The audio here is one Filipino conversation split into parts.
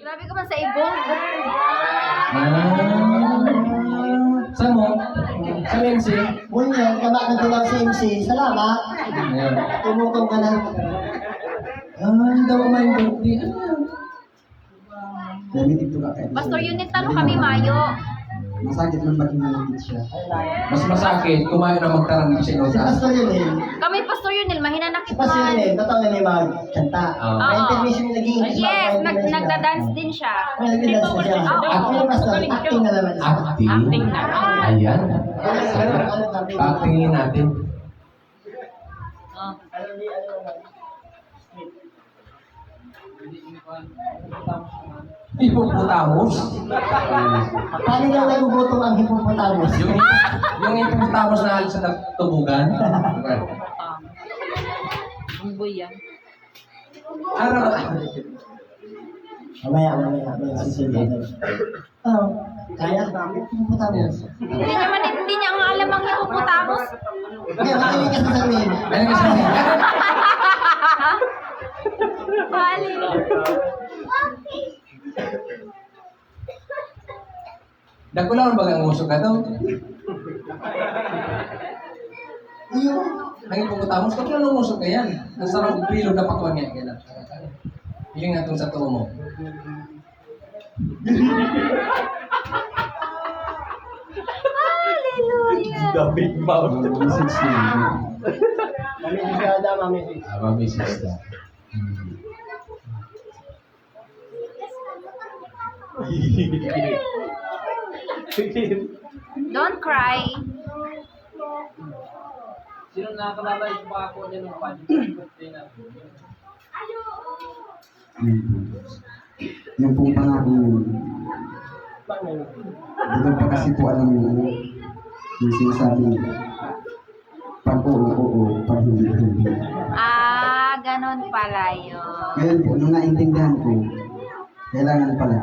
Grabe ka man sa ibong. Saan mo? Sa MC? Bunyan, kabaka lang sa MC. Salamat. Ayan. Tumutong ka na. Daw may birthday. Dami dito ka kayo. Pastor Unit, tanong kami Mayo. Masakit man maging nalagit siya. Mas masakit, kumain na magtarang ng Si sinota. Pastor Yunil, Kami Pastor Unit, mahina na si Pastor Yunil, totoo na may magkanta. Oo. May intermission yung naging Yes, nagda-dance din siya. May nagdadance na siya. Oo. Ako yung Pastor, acting na naman siya. Acting? Acting na. Ayan. Ano, Actingin natin. Oh. Hippopotamus? Paano nga nagugutom ang hippopotamus? Yung hippopotamus na halos sa tubugan? Umboy yan. Araw. Mamaya, susunod. Oh, kaya? Hippopotamus. Hindi niya ang alam ang hippopotamus. Okay, makinig ka sa sabihin. Ayun kasi. Bali. Dagulawan ba ang usok ka to? Iyo. Ang hippopotamus, kung ano usok ka yan? Ang sarang bilog na pakuan niya. Yung nga itong sa tuo mo. Hallelujah. The big mouth. Message niya. Mami. Mamisis na. Don't cry. Sino nakakalala yung baka ko niya nung birthday na? Yung pong pangako yun. Dito pa kasi po alam yung ano, yung sinasabi, pag oo, pag hindi. Ganon pala yun. Ngayon po, nung naintindihan ko, kailangan pala,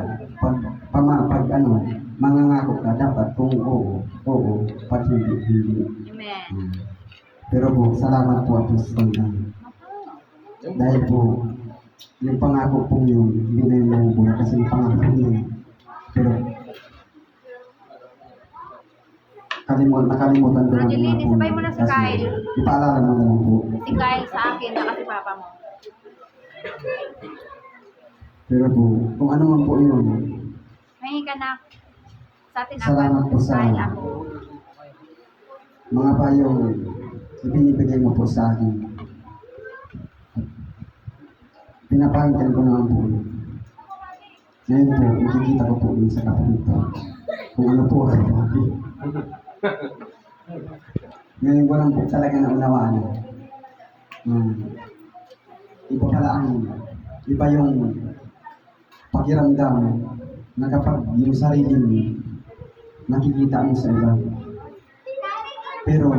pag ano, mangangako ka, dapat kung oo, pag hindi. Amen. Pero po, salamat po at dahil po, yung pangako po yun, hindi na yung mahubuhay kasi yung pangako yun. Pero, nakalimutan ko lang Rogelini, po. sabay mo na si Kasi, Kyle. ipaalala mo na lang po. Si Kyle sa akin, na kasi papa mo. Pero po, kung ano man po yun, May ka na. Sa atin Salamat po sa- Kyle ako. mga payong ibinibigay mo po sa akin. Pinapakinggan ko naman po yun. Ngayon po, nakikita ko po yun sa kapatid ko. Kung ano po ang sabi. Ngayon ko lang po talaga naunawaan. Iba pala iba yung pakiramdam na kapag yung sarili mo nakikita mo sa iba. Pero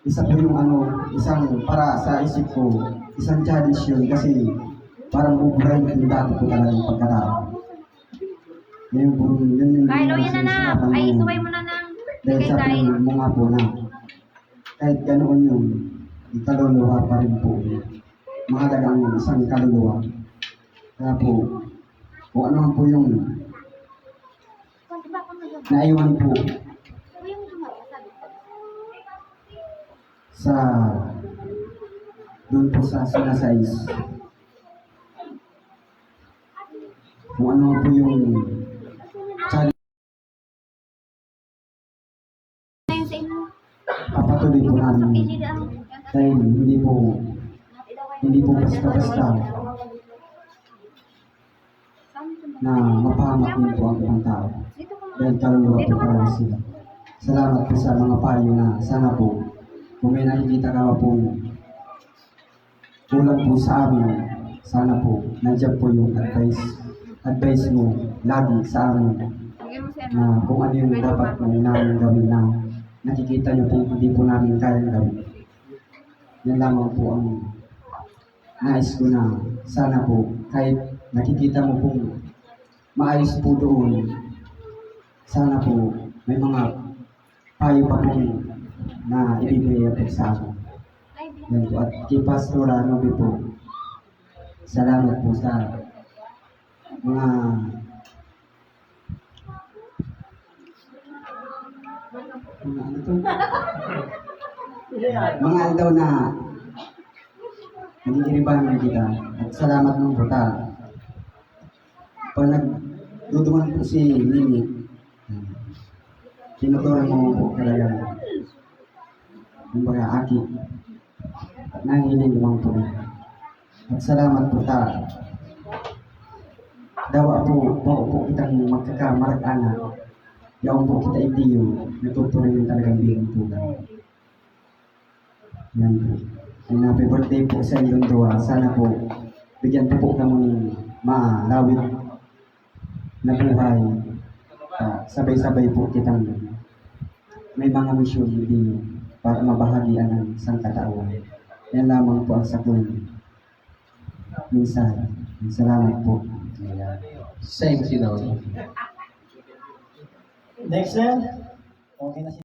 isa po yung isang para sa isip ko, isang challenge yun kasi parang buburahin ko yung dati ko talaga yung pagkatao. Ngayon po, yun yung Kyle, yan na na. sinasabi Ay, mo. subay mo na nang. Dahil Kay sa Kyle. pinag mo nga po na kahit ganoon yung ikaluluwa pa rin po. Mahalaga ang isang kaluluwa. Kaya po, kung ano man po yung naiwan po sa doon po sa sinasais. Kung ano po yung challenge, Ayun sa inyo. papatuloy po namin. Dahil hindi po basta-basta na mapahamak din po ang ibang tao. Dahil kaluluwa po talaga sila. Salamat po sa mga payo na sana po kung may nakikita ka po kulang po sa amin, sana po nandiyan po yung advice mo lagi sa amin na kung ano yung dapat po namin gawin na nakikita niyo po hindi po namin kaya gawin. Yan lamang po ang nais ko na sana po kahit nakikita mo pong maayos po doon, sana po may mga payo pa po na ibibigay po sa akin. Yan po. At kay Pastor Nobe po, salamat po sa mga ano to? Mga aldaw na nagigiribahan kita at salamat ng puta. Pag nagdudungan po si Nini, tinuturan mo po talaga yung mga aki at nangiling lumang po. At salamat po ta. Dawa po kitang magkakamarag-anak. Yaong po kita itiyo, natutunan yung talagang bilang po. Yan po. And happy birthday po sa inyong dua. Sana po, bigyan po kamo ng malawit na buhay. Sabay-sabay po kitang may mga misyon hindi para mabahagian ng isang katauhan. Yan lamang po ang sakong minsan. Salamat po. Same si Noni. Next then, okay na si